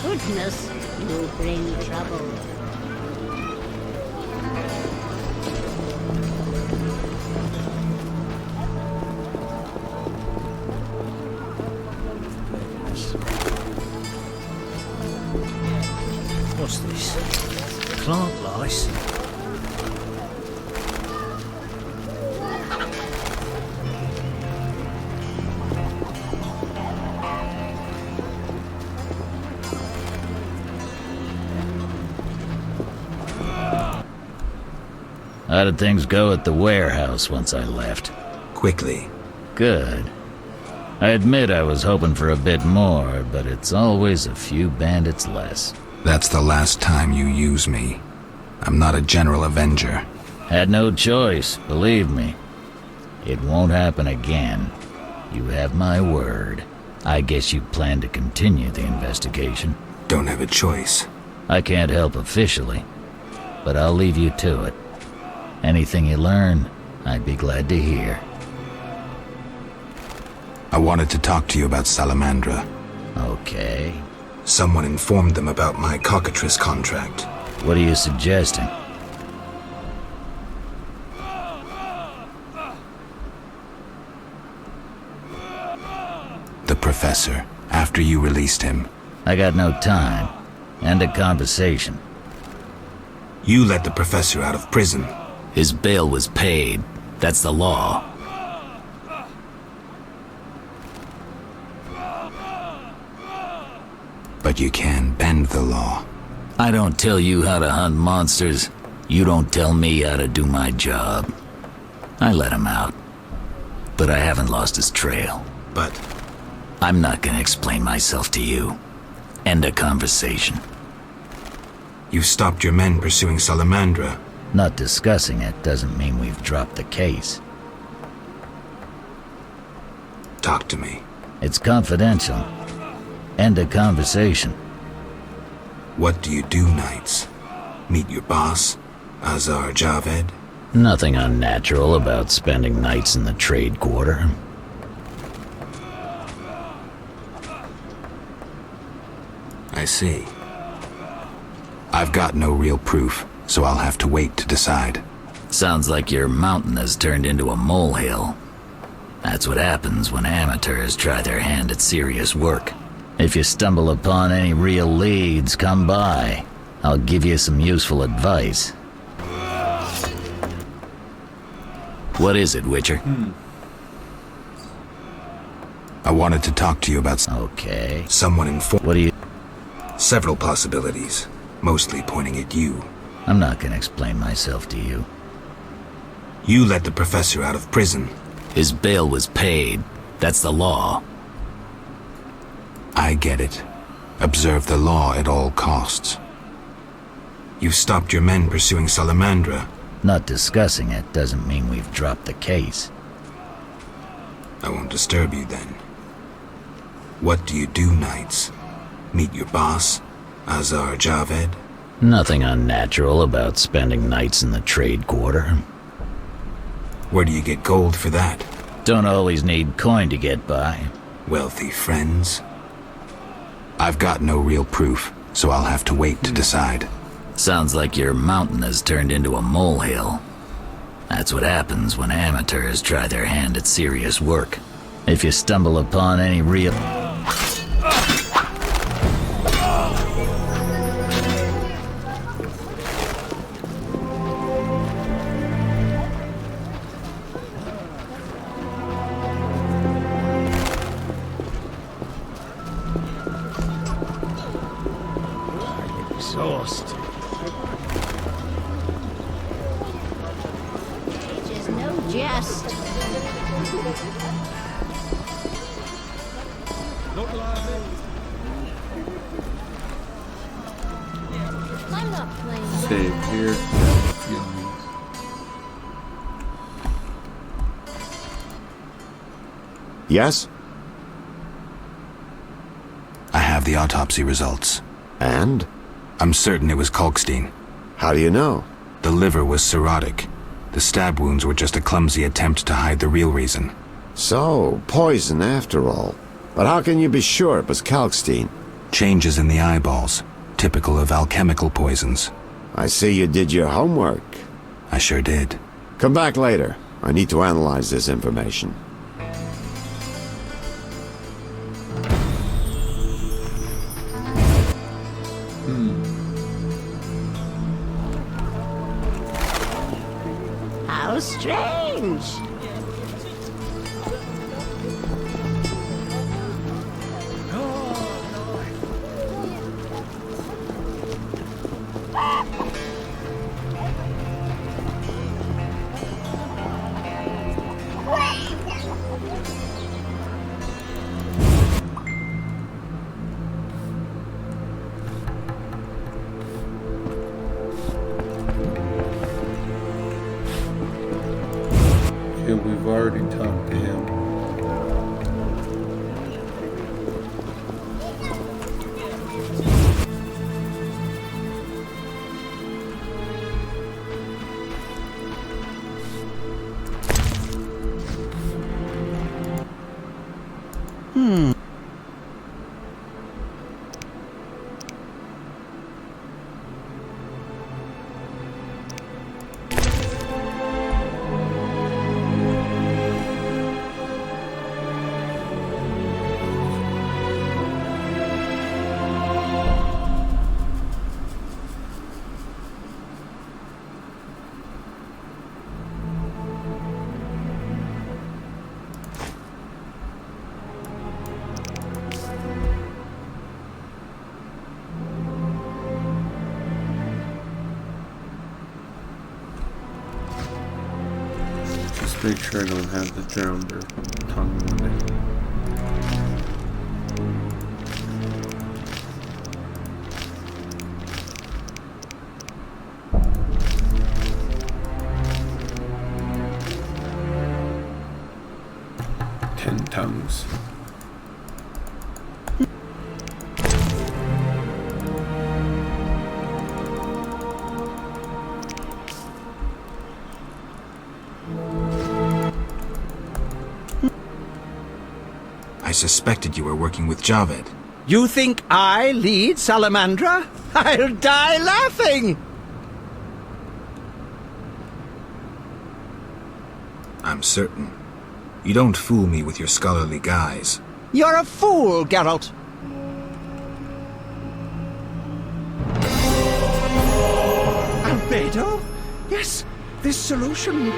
Goodness, you bring trouble. What's this? Plant lice? How did things go at the warehouse once I left? Quickly. Good. I admit I was hoping for a bit more, but it's always a few bandits less. That's the last time you use me. I'm not a general avenger. Had no choice, believe me. It won't happen again. You have my word. I guess you plan to continue the investigation. Don't have a choice. I can't help officially, but I'll leave you to it. Anything you learn, I'd be glad to hear. I wanted to talk to you about Salamandra. Okay. Someone informed them about my cockatrice contract. What are you suggesting? The professor, after you released him. I got no time. End of conversation. You let the professor out of prison. His bail was paid. That's the law. But you can bend the law. I don't tell you how to hunt monsters. You don't tell me how to do my job. I let him out. But I haven't lost his trail. But I'm not gonna explain myself to you. End of conversation. you stopped your men pursuing Salamandra. Not discussing it doesn't mean we've dropped the case. Talk to me. It's confidential. End of conversation. What do you do nights? Meet your boss, Azar Javed? Nothing unnatural about spending nights in the trade quarter. I see. I've got no real proof, so I'll have to wait to decide. Sounds like your mountain has turned into a molehill. That's what happens when amateurs try their hand at serious work. If you stumble upon any real leads, come by. I'll give you some useful advice. What is it, Witcher? I wanted to talk to you about Okay. someone informed. What do you... Several possibilities, mostly pointing at you. I'm not gonna explain myself to you. You let the professor out of prison. His bail was paid. That's the law. I get it. Observe the law at all costs. You stopped your men pursuing Salamandra. Not discussing it doesn't mean we've dropped the case. I won't disturb you then. What do you do nights? Meet your boss, Azar Javed? Nothing unnatural about spending nights in the trade quarter. Where do you get gold for that? Don't always need coin to get by. Wealthy friends? I've got no real proof, so I'll have to wait to decide. Sounds like your mountain has turned into a molehill. That's what happens when amateurs try their hand at serious work. If you stumble upon any real... exhausted. It is no jest. I'm not playing. Save here. Yes? I have the autopsy results. And? I'm certain it was Kalkstein. How do you know? The liver was cirrhotic. The stab wounds were just a clumsy attempt to hide the real reason. So, poison after all. But how can you be sure it was Kalkstein? Changes in the eyeballs, typical of alchemical poisons. I see you did your homework. I sure did. Come back later. I need to analyze this information. How strange. Yeah, we've already talked to him. Just make sure I don't have the drowned or tongue one day. Ten tongues. I suspected you were working with Javed. You think I lead Salamandra? I'll die laughing! I'm certain. You don't fool me with your scholarly guise. You're a fool, Geralt. Albedo? Yes, this solution.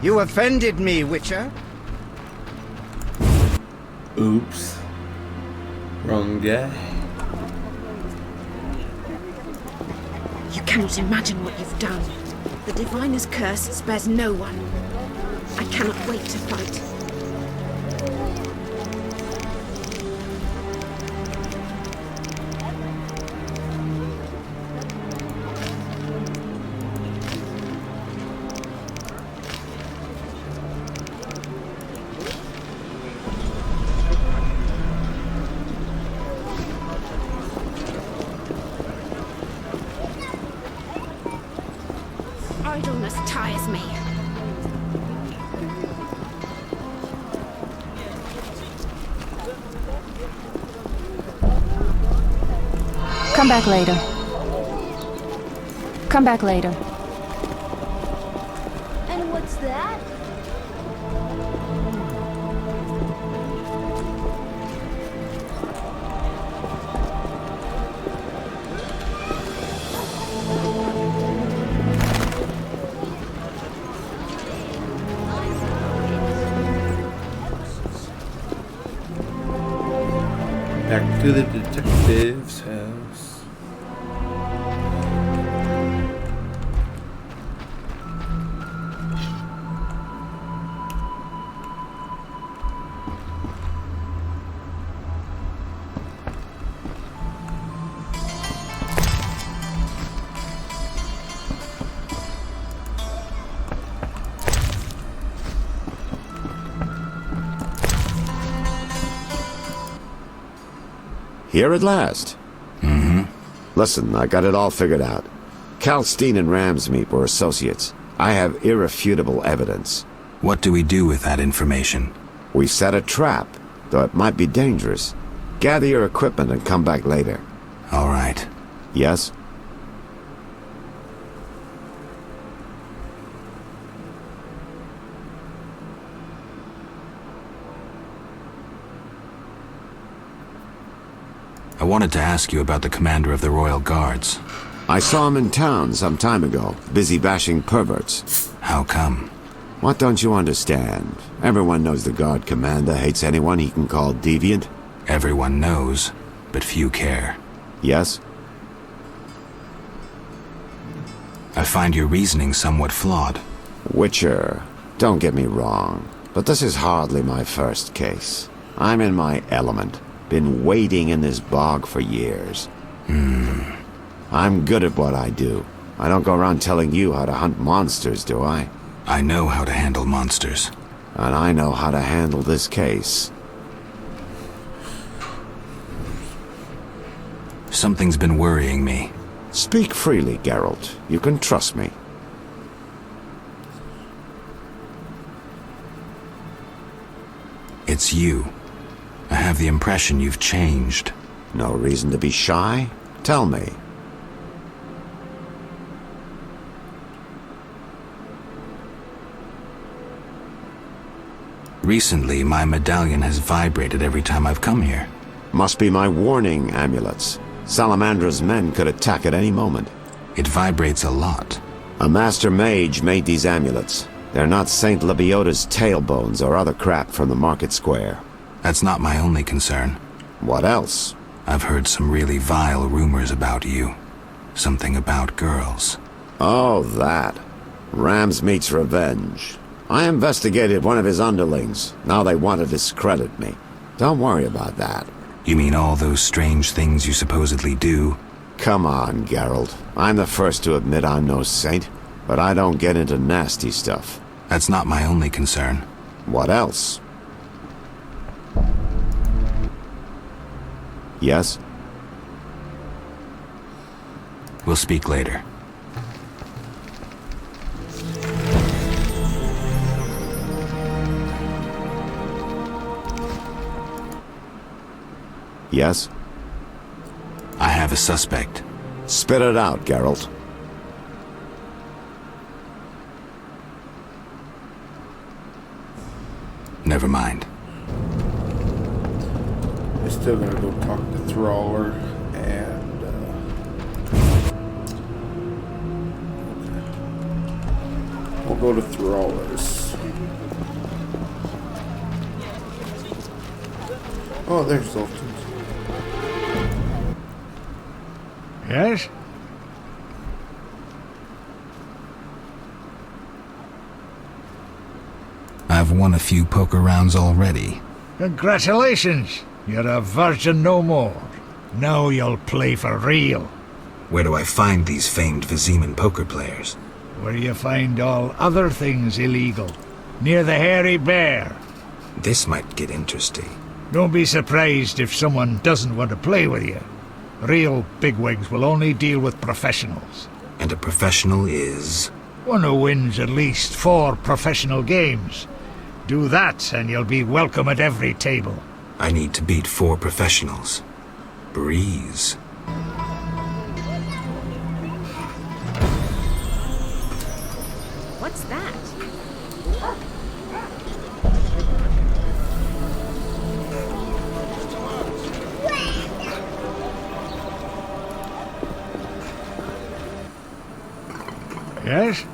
You offended me, Witcher. Oops. Wrong guy. You cannot imagine what you've done. The Diviner's curse spares no one. I cannot wait to fight. Idleness tires me. Come back later. Come back later. And what's that? Back to the detective's house. Here at last. Mm-hmm. Listen, I got it all figured out. Kalstein and Ramsmeet were associates. I have irrefutable evidence. What do we do with that information? We set a trap, though it might be dangerous. Gather your equipment and come back later. All right. Yes? I wanted to ask you about the commander of the Royal Guards. I saw him in town some time ago, busy bashing perverts. How come? What don't you understand? Everyone knows the Guard Commander hates anyone he can call deviant. Everyone knows, but few care. Yes? I find your reasoning somewhat flawed. Witcher, don't get me wrong, but this is hardly my first case. I'm in my element. Been wading in this bog for years. I'm good at what I do. I don't go around telling you how to hunt monsters, do I? I know how to handle monsters. And I know how to handle this case. Something's been worrying me. Speak freely, Geralt. You can trust me. It's you. I have the impression you've changed. No reason to be shy? Tell me. Recently, my medallion has vibrated every time I've come here. Must be my warning amulets. Salamandra's men could attack at any moment. It vibrates a lot. A master mage made these amulets. They're not Saint Lebioda's tailbones or other crap from the market square. That's not my only concern. What else? I've heard some really vile rumors about you. Something about girls. Oh, that. Ramsmeet's revenge. I investigated one of his underlings. Now they want to discredit me. Don't worry about that. You mean all those strange things you supposedly do? Come on, Geralt. I'm the first to admit I'm no saint, but I don't get into nasty stuff. That's not my only concern. What else? Yes? We'll speak later. Yes? I have a suspect. Spit it out, Geralt. Never mind. We're still gonna go talk to Thrallr and we'll go to Thrallr's. Oh, there's Zoltan. Yes? I've won a few poker rounds already. Congratulations! You're a virgin no more. Now you'll play for real. Where do I find these famed Viziman poker players? Where you find all other things illegal. Near the Hairy Bear. This might get interesting. Don't be surprised if someone doesn't want to play with you. Real bigwigs will only deal with professionals. And a professional is? One who wins at least 4 professional games. Do that and you'll be welcome at every table. I need to beat 4 professionals. Breeze. What's that? Yes?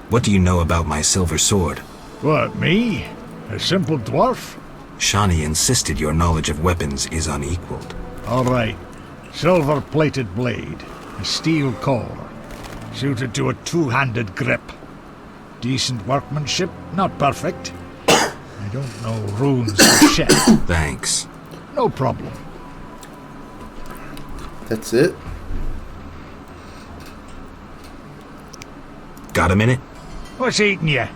What do you know about my silver sword? What, me? A simple dwarf? Shawnee insisted your knowledge of weapons is unequaled. All right. Silver-plated blade. A steel core. Suited to a two-handed grip. Decent workmanship, not perfect. I don't know runes for shit. Thanks. No problem. That's it? Got a minute? What's eating you?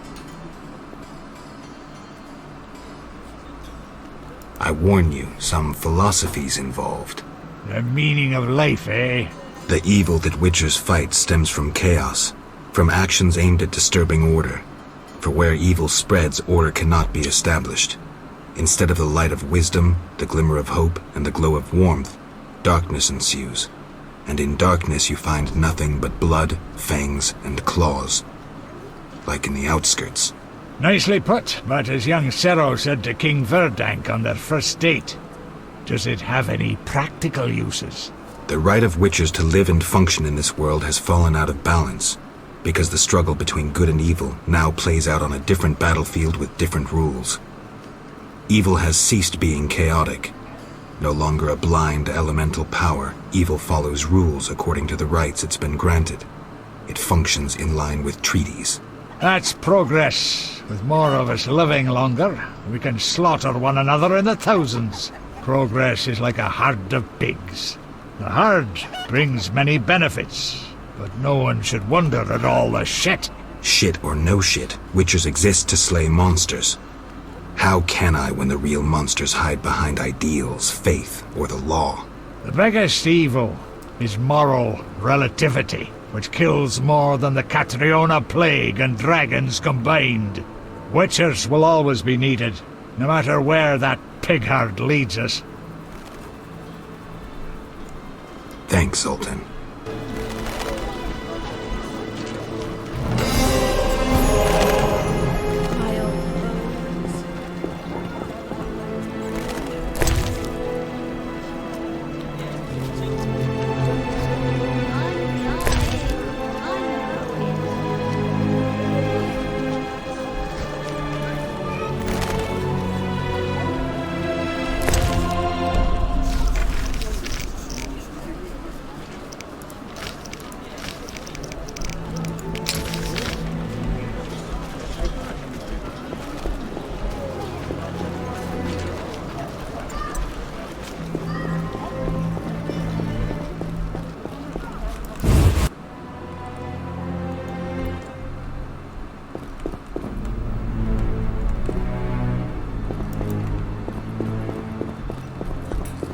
I warn you, some philosophy's involved. The meaning of life, eh? The evil that Witchers fight stems from chaos, from actions aimed at disturbing order. For where evil spreads, order cannot be established. Instead of the light of wisdom, the glimmer of hope, and the glow of warmth, darkness ensues. And in darkness you find nothing but blood, fangs, and claws. Like in the outskirts. Nicely put, but as young Cero said to King Verdank on their first date, does it have any practical uses? The right of Witchers to live and function in this world has fallen out of balance, because the struggle between good and evil now plays out on a different battlefield with different rules. Evil has ceased being chaotic. No longer a blind elemental power, evil follows rules according to the rights it's been granted. It functions in line with treaties. That's progress. With more of us living longer, we can slaughter one another in the thousands. Progress is like a herd of pigs. The herd brings many benefits, but no one should wonder at all the shit. Shit or no shit, Witchers exist to slay monsters. How can I when the real monsters hide behind ideals, faith, or the law? The biggest evil is moral relativity, which kills more than the Catriona plague and dragons combined. Witchers will always be needed, no matter where that pig herd leads us. Thanks, Zoltan.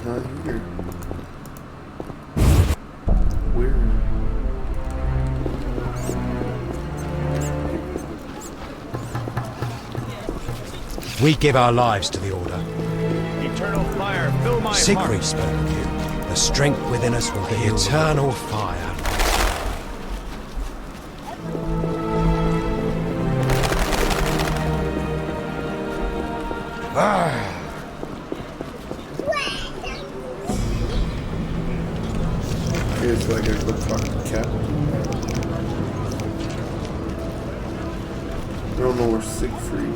Not here. Where? We give our lives to the Order. Eternal fire, fill my Siegfried spoke of you. The strength within us will be eternal fire. Okay, so I gotta go talk to the captain. I don't know where Siegfried is.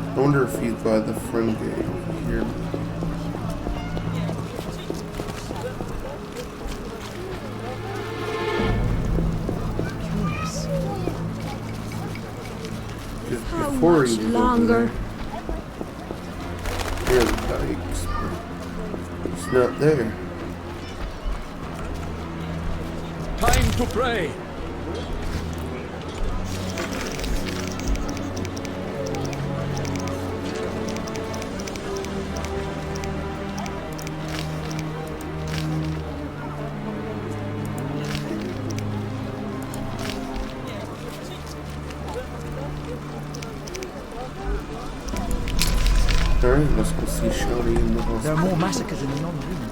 I wonder if he's by the front gate over here. Because How before much he was longer? Here are the dikes, but he's not there. Time to pray. Alright, let's go see Shawnee in the There hospital. are more massacres in the non-room.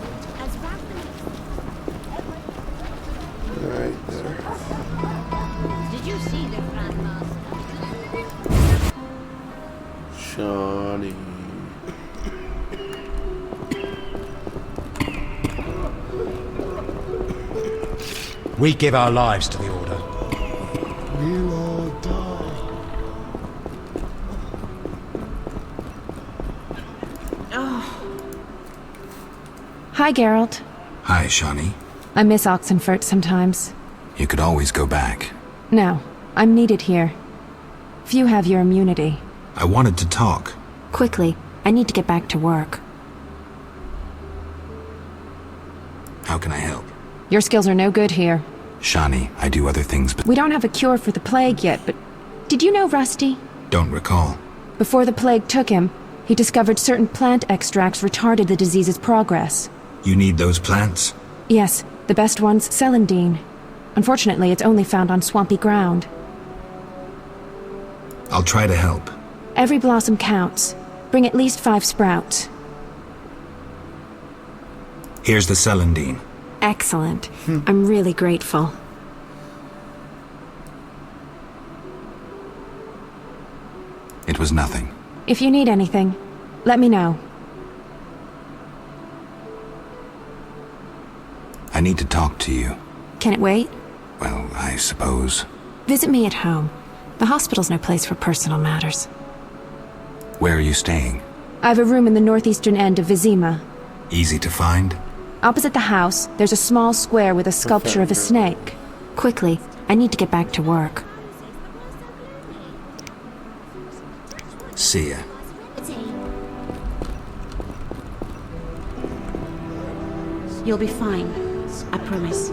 Right there. Did you see the Grandmaster? Shawnee. We give our lives to the Order. We'll all die. Hi, Geralt. Hi, Shawnee. I miss Oxenfurt sometimes. You could always go back. No, I'm needed here. Few have your immunity. I wanted to talk. Quickly, I need to get back to work. How can I help? Your skills are no good here. Shawnee, I do other things, but We don't have a cure for the plague yet, but did you know Rusty? don't recall. Before the plague took him, he discovered certain plant extracts retarded the disease's progress. You need those plants? Yes, the best one's celandine. Unfortunately, it's only found on swampy ground. I'll try to help. Every blossom counts. Bring at least 5 sprouts. Here's the celandine. Excellent. I'm really grateful. It was nothing. If you need anything, let me know. I need to talk to you. Can it wait? Well, I suppose. Visit me at home. The hospital's no place for personal matters. Where are you staying? I have a room in the northeastern end of Vizima. Easy to find? Opposite the house, there's a small square with a sculpture of a snake. Quickly, I need to get back to work. See ya. You'll be fine. I promise.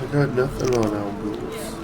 I got nothing on Albus.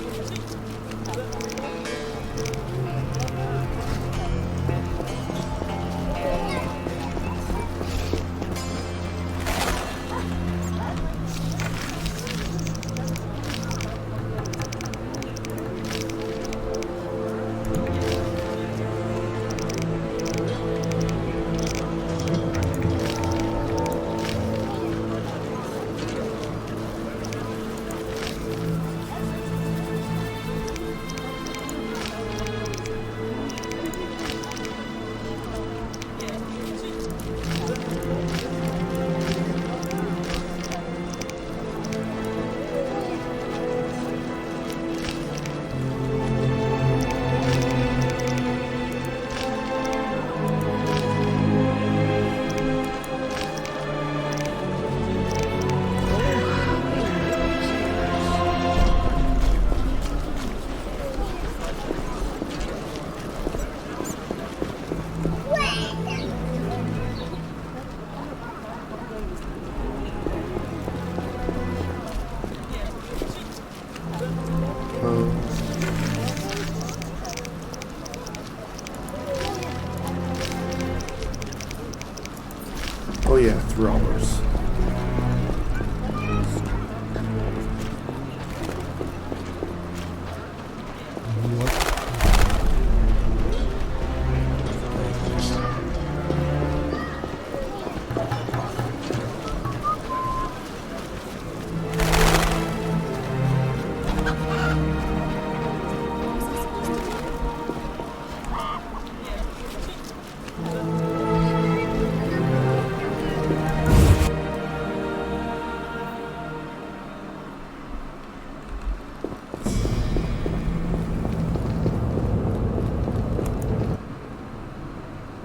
Oh yeah, robbers.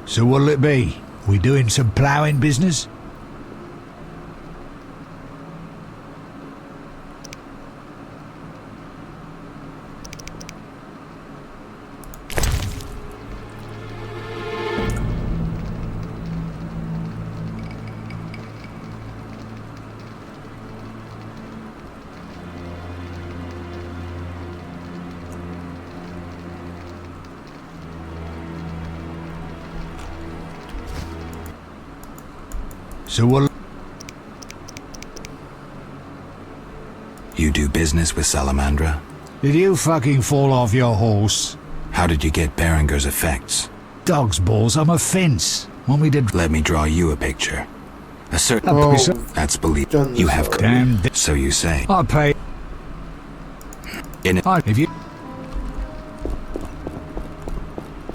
So what'll it be? We doing some ploughing business? So we'll... You do business with Salamandra? Did you fucking fall off your horse? How did you get Berenger's effects? Dog's balls on a fence. When we did... Let me draw you a picture. A certain... Oh, That's believed. done You this have... Damn... So you say. I pay... In it. If you...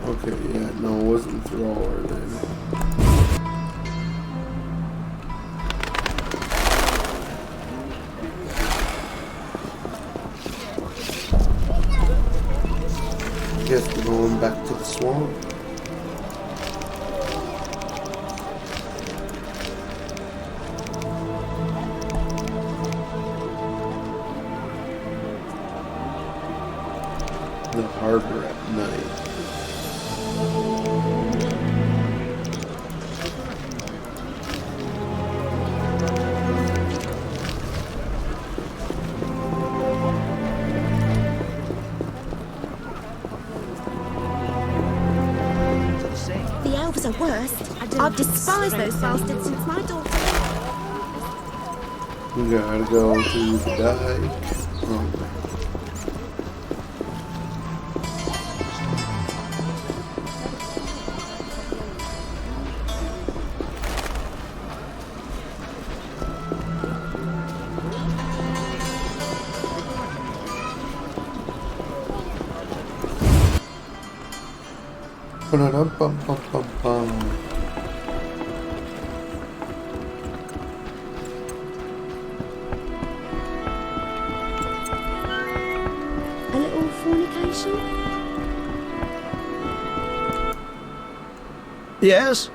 okay, yeah, no, it wasn't thrower then. Guess we're going back to the swamp. The harbor at night. The elves are worst. I've despised those bastards since my daughter. We gotta go to the dike. Oh. Ba-da-dum-bum-bum-bum-bum. A little fornication? Yes?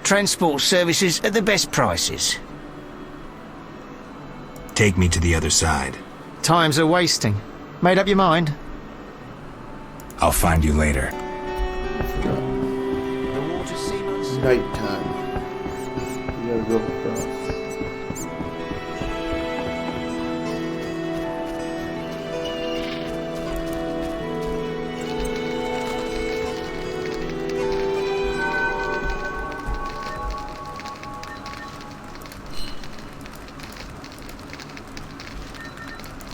Transport services at the best prices. Take me to the other side. Times are wasting. Made up your mind? I'll find you later. Nighttime. We gotta go across.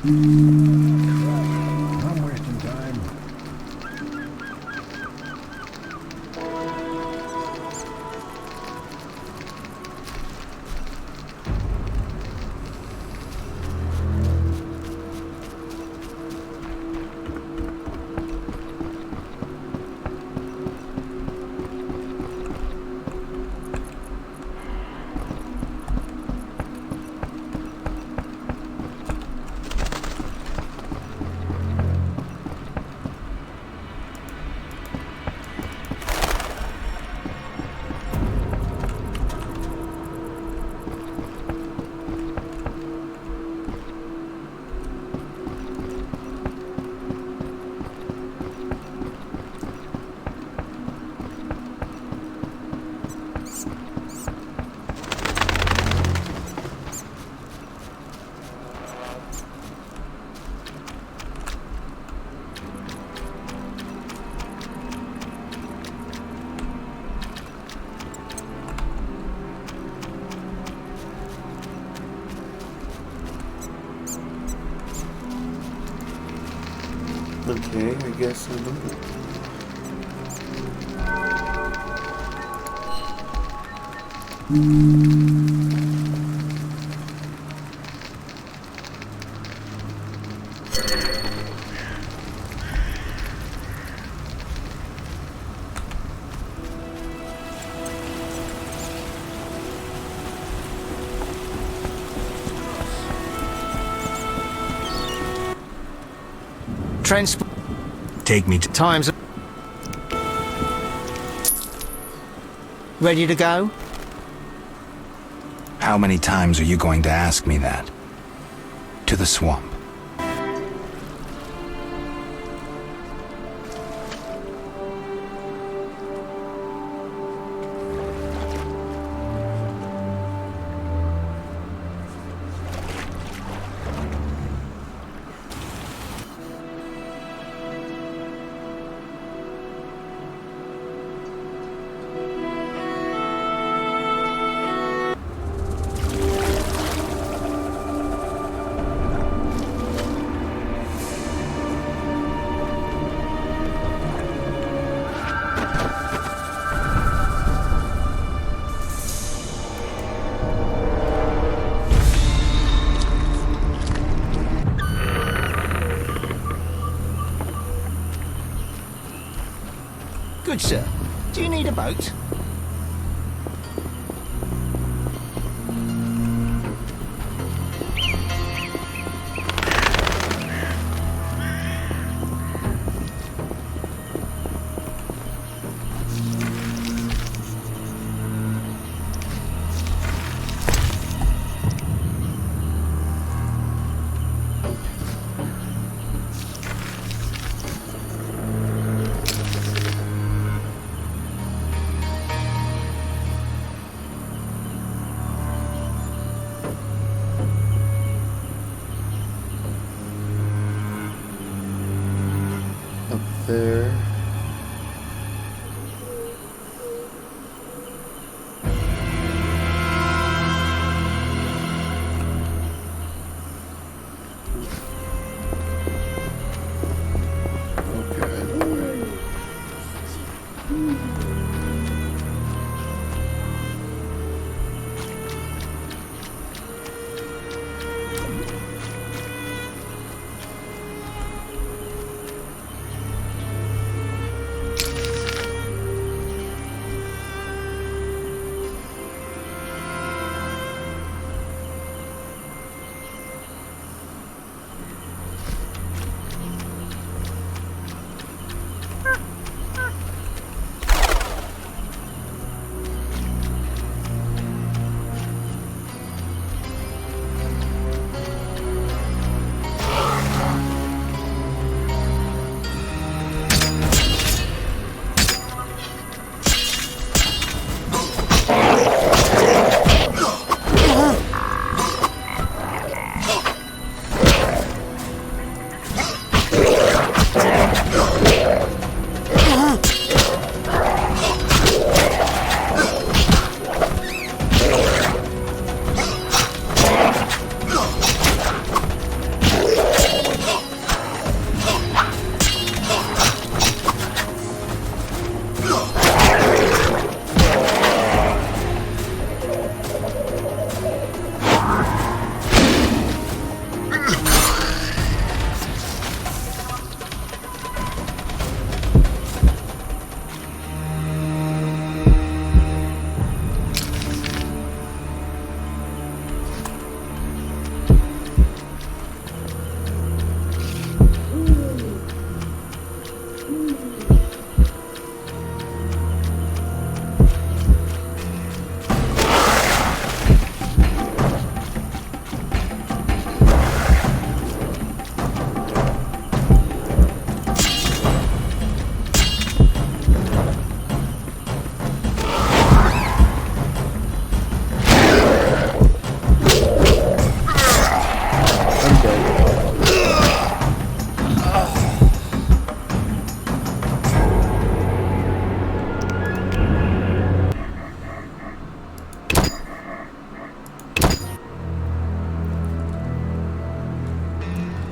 I'm wasting time. Okay, I guess I know. Transport. take me to... Time's... Ready to go? How many times are you going to ask me that? To the swamp. Good, sir. Do you need a boat? There.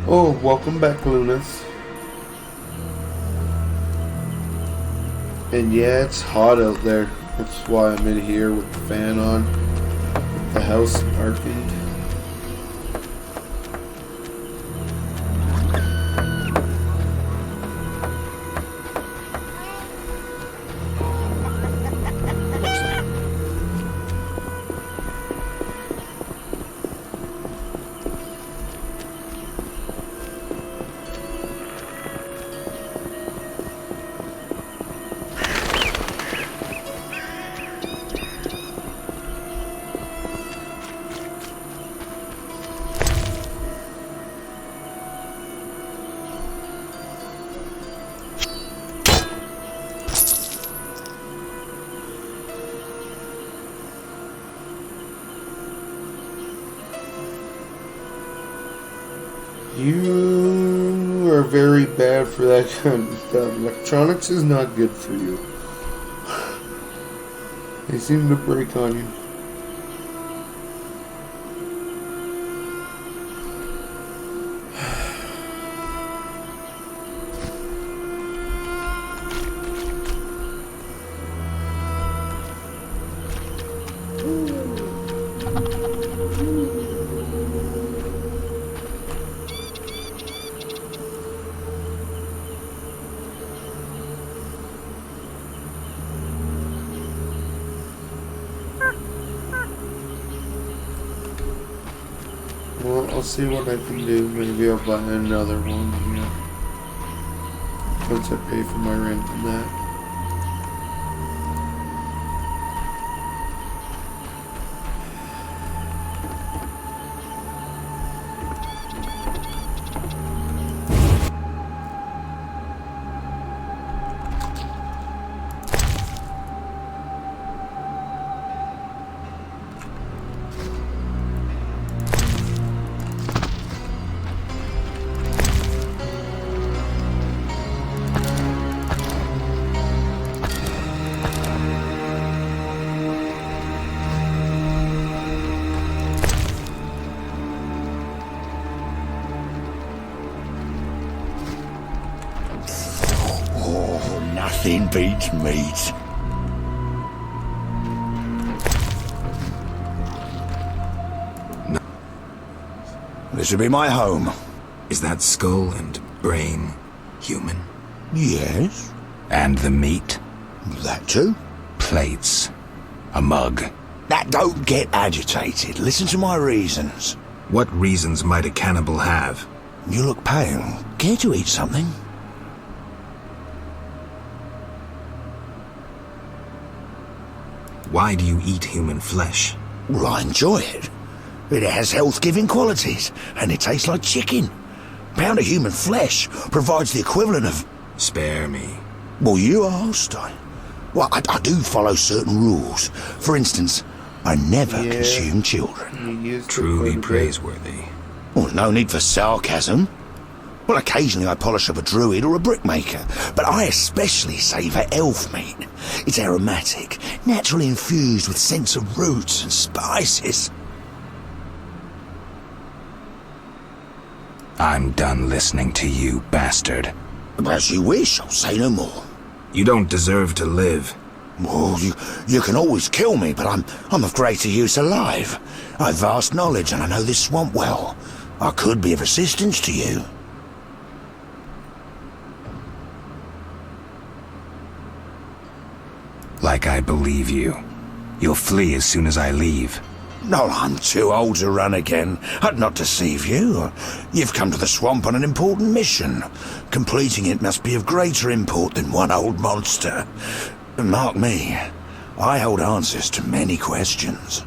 Oh, welcome back, Lunas. And yeah, it's hot out there. That's why I'm in here with the fan on. The house darkened. You are very bad for that kind of stuff. Electronics is not good for you. They seem to break on you. Well, I'll see what I can do. Maybe I'll buy another one here. Once I pay for my rent and that. Nothing beats meat. No. This will be my home. Is that skull and brain human? Yes. And the meat? That too. Plates. A mug. That don't get agitated. Listen to my reasons. What reasons might a cannibal have? You look pale. Care to eat something? Why do you eat human flesh? Well, I enjoy it. It has health-giving qualities, and it tastes like chicken. A pound of human flesh provides the equivalent of... Spare me. Well, you asked. I do follow certain rules. For instance, I never consume children. Truly praiseworthy. Well, no need for sarcasm. Well, occasionally I polish up a druid or a brickmaker, but I especially savour elf meat. It's aromatic, naturally infused with scents of roots and spices. I'm done listening to you, bastard. As you wish, I'll say no more. You don't deserve to live. Well, you can always kill me, but I'm of greater use alive. I've vast knowledge and I know this swamp well. I could be of assistance to you. Like I believe you. You'll flee as soon as I leave. No, I'm too old to run again. I'd not deceive you. You've come to the swamp on an important mission. Completing it must be of greater import than one old monster. Mark me, I hold answers to many questions.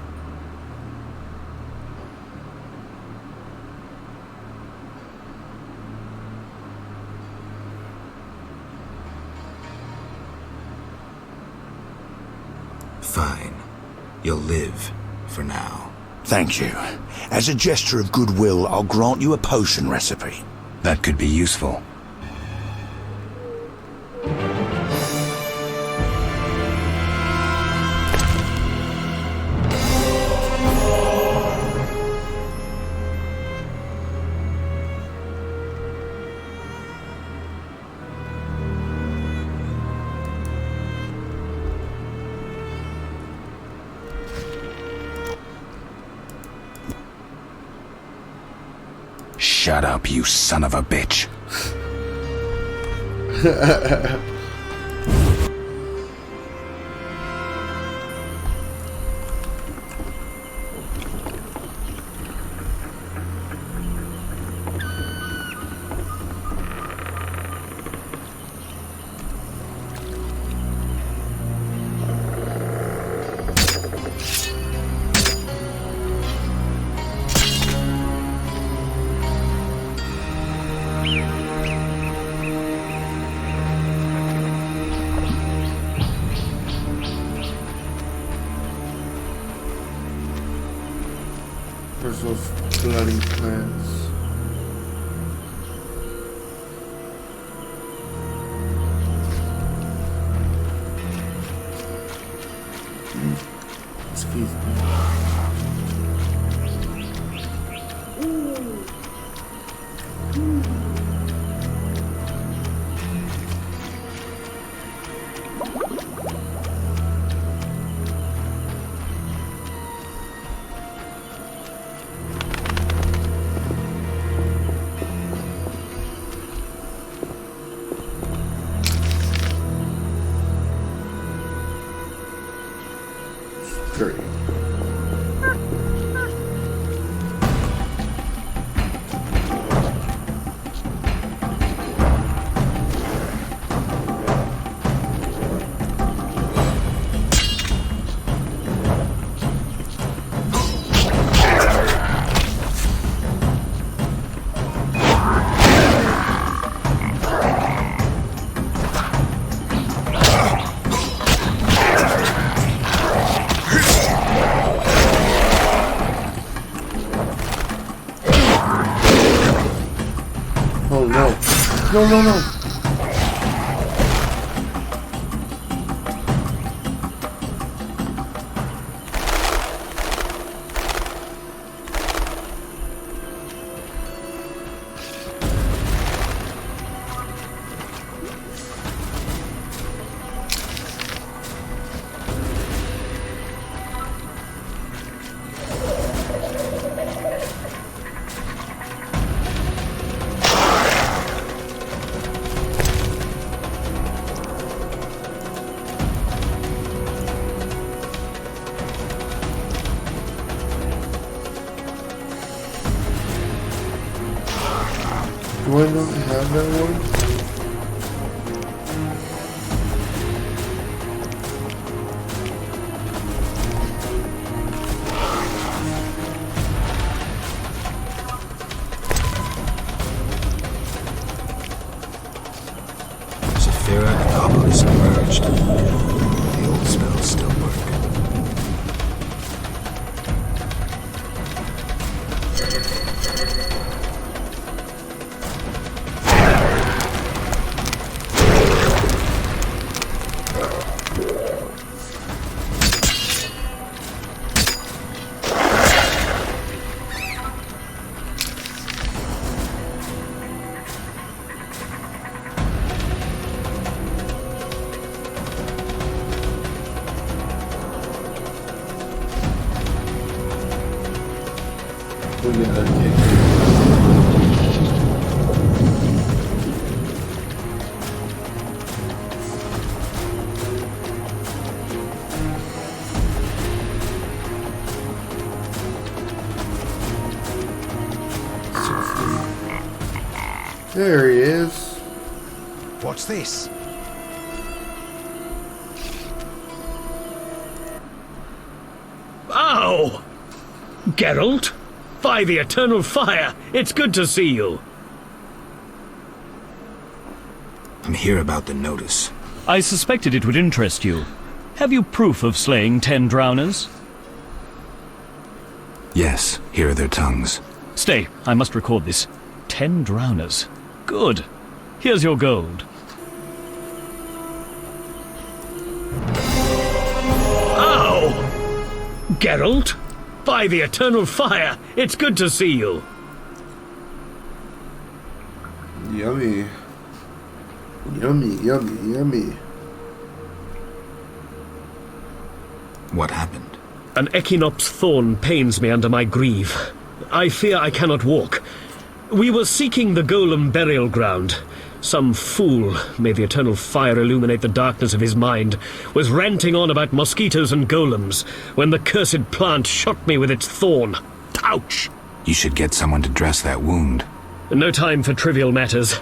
Fine. You'll live, for now. Thank you. As a gesture of goodwill, I'll grant you a potion recipe. That could be useful. Shut up, you son of a bitch. There's those bloody plants. Excuse me. Great. Oh no. No, no, no. Do I not have that one? Zephyra and Obelisk merged. The old spells still work. Look at that kid. There he is. What's this? Ow! Geralt? By the eternal fire, it's good to see you. I'm here about the notice. I suspected it would interest you. Have you proof of slaying 10 drowners? Yes, here are their tongues. Stay, I must record this. 10 drowners. Good. Here's your gold. Ow! Geralt? By the eternal fire, it's good to see you. Yummy. Yummy, yummy, yummy. What happened? An Echinops thorn pains me under my greave. I fear I cannot walk. We were seeking the Golem burial ground. Some fool, may the eternal fire illuminate the darkness of his mind, was ranting on about mosquitoes and golems when the cursed plant shot me with its thorn. Ouch! You should get someone to dress that wound. No time for trivial matters.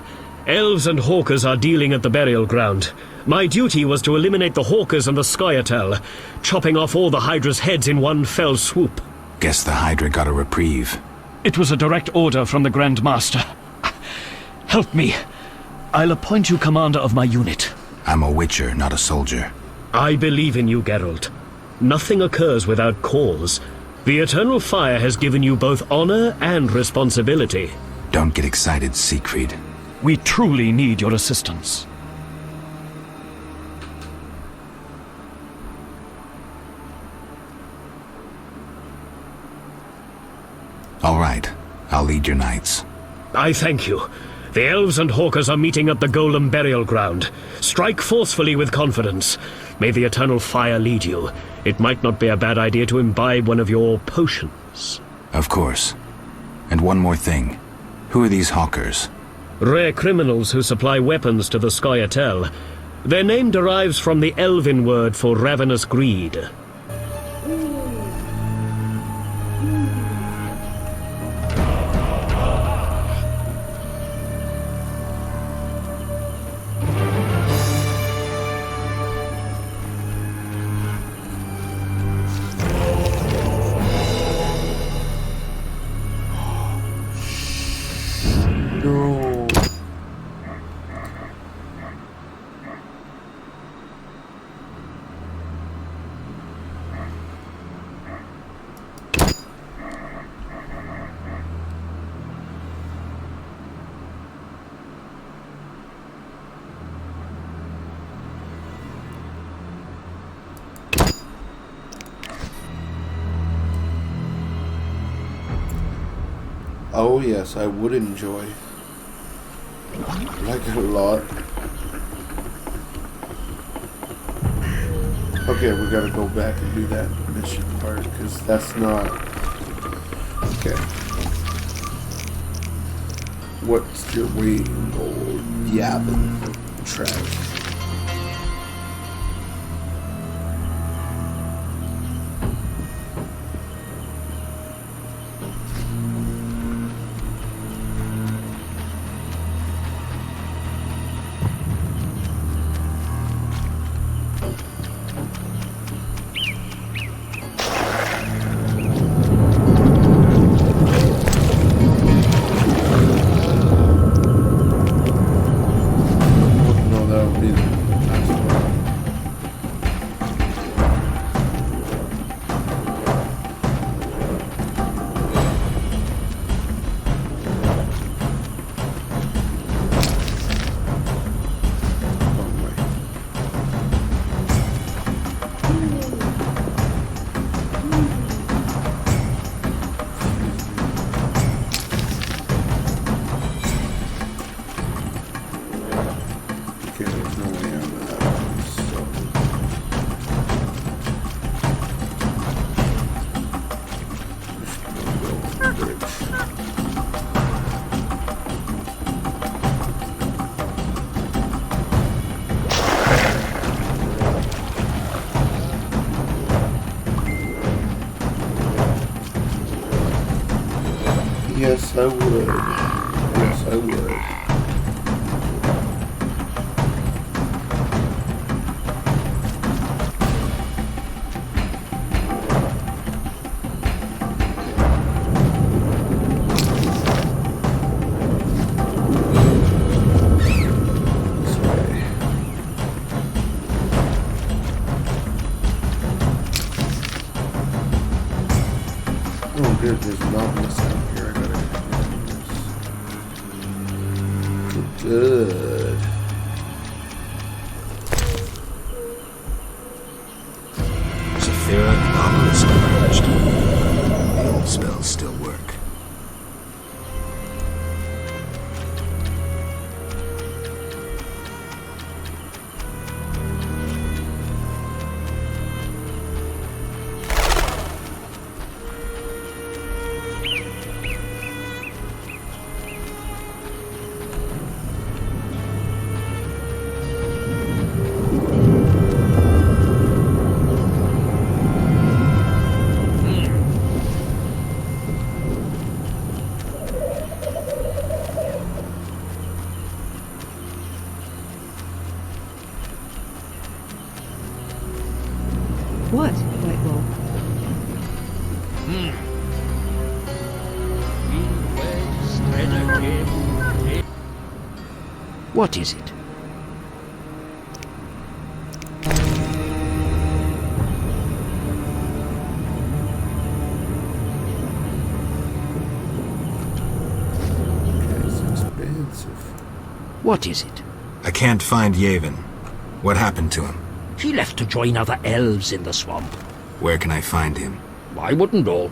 Elves and hawkers are dealing at the burial ground. My duty was to eliminate the hawkers and the Scoia'tael, chopping off all the Hydra's heads in one fell swoop. Guess the Hydra got a reprieve. It was a direct order from the Grand Master. Help me. I'll appoint you commander of my unit. I'm a witcher, not a soldier. I believe in you, Geralt. Nothing occurs without cause. The eternal fire has given you both honor and responsibility. Don't get excited, Siegfried. We truly need your assistance. All right. I'll lead your knights. I thank you. The elves and hawkers are meeting at the Golem Burial Ground. Strike forcefully with confidence. May the eternal fire lead you. It might not be a bad idea to imbibe one of your potions. Of course. And one more thing. Who are these hawkers? Rare criminals who supply weapons to the Scoia'tael. Their name derives from the elven word for ravenous greed. No. Oh yes, I would enjoy. Like it a lot. Okay, we gotta go back and do that mission part, because that's not... Okay. What's your waiting goal? Yavin trash. Yes, I would. Yes, I would. Oh, good. There's nautilus out here. I gotta do this. Good. Zephyra and Obelisk emerged. The old spells still work. What, White Wolf? What is it? It's expensive. What is it? I can't find Yavin. What happened to him? He left to join other elves in the swamp. Where can I find him? I wouldn't know.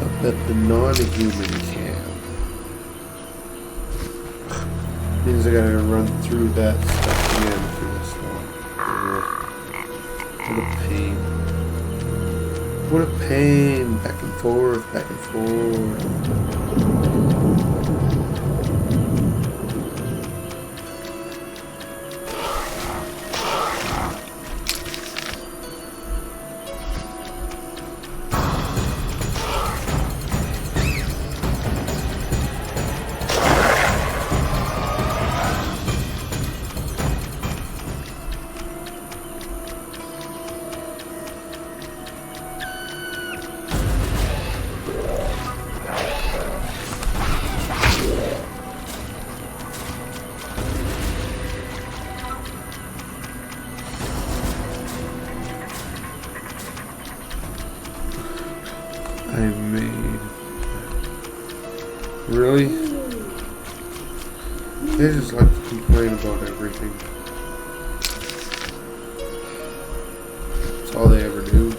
Up at the non-human camp. Means I gotta run through that stuff again for this one. What a pain. What a pain. Back and forth, back and forth. I made. Really? They just like to complain about everything. That's all they ever do.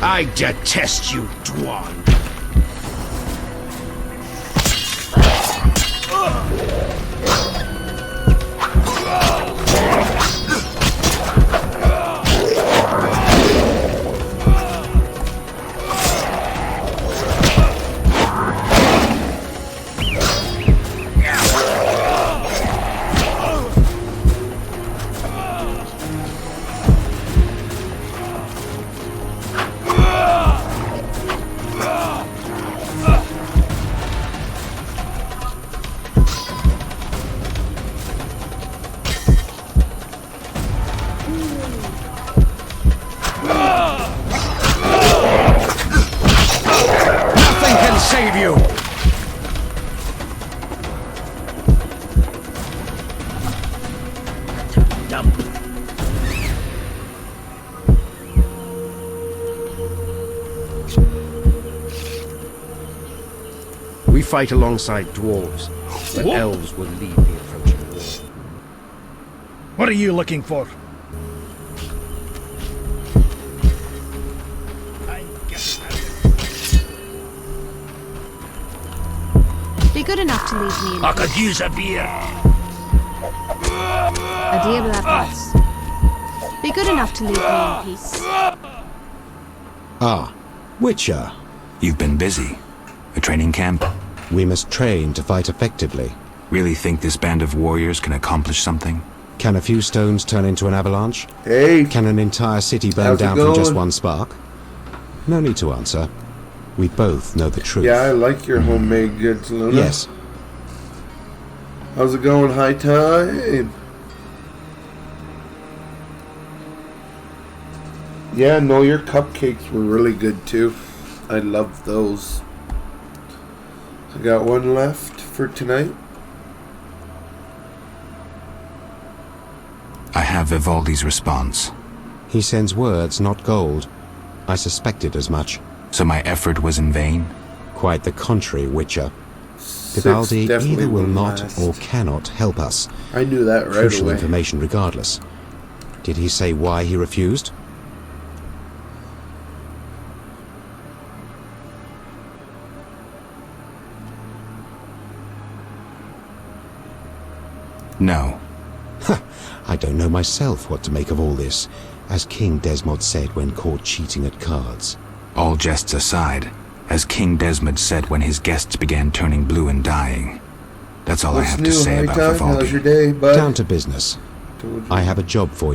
I detest you, Dwan. Save you! Dump. We fight alongside dwarves, but elves will lead the approaching war. What are you looking for? Be good enough to leave me in I could use a beer. A dear blackness. Be good enough to leave me in peace. Ah, Witcher. You've been busy. A training camp? We must train to fight effectively. Really think this band of warriors can accomplish something? Can a few stones turn into an avalanche? Hey! Can an entire city burn How's it down from just going? one spark? No need to answer. We both know the truth. Yeah, I like your homemade goods, Luna. Yes. How's it going, High Tide? Yeah, no, your cupcakes were really good too. I love those. I got one left for tonight. I have Vivaldi's response. He sends words, not gold. I suspected as much. So my effort was in vain? Quite the contrary, Witcher. Vivaldi either will not last. or cannot help us. I knew that right Crucial away. information regardless. Did he say why he refused? No. I don't know myself what to make of all this, as King Desmod said when caught cheating at cards. All jests aside, as King Desmond said when his guests began turning blue and dying. That's all I What's have new, to say High about Tide? Vivaldi. How's your day, bud? Down to business. I have a job for you.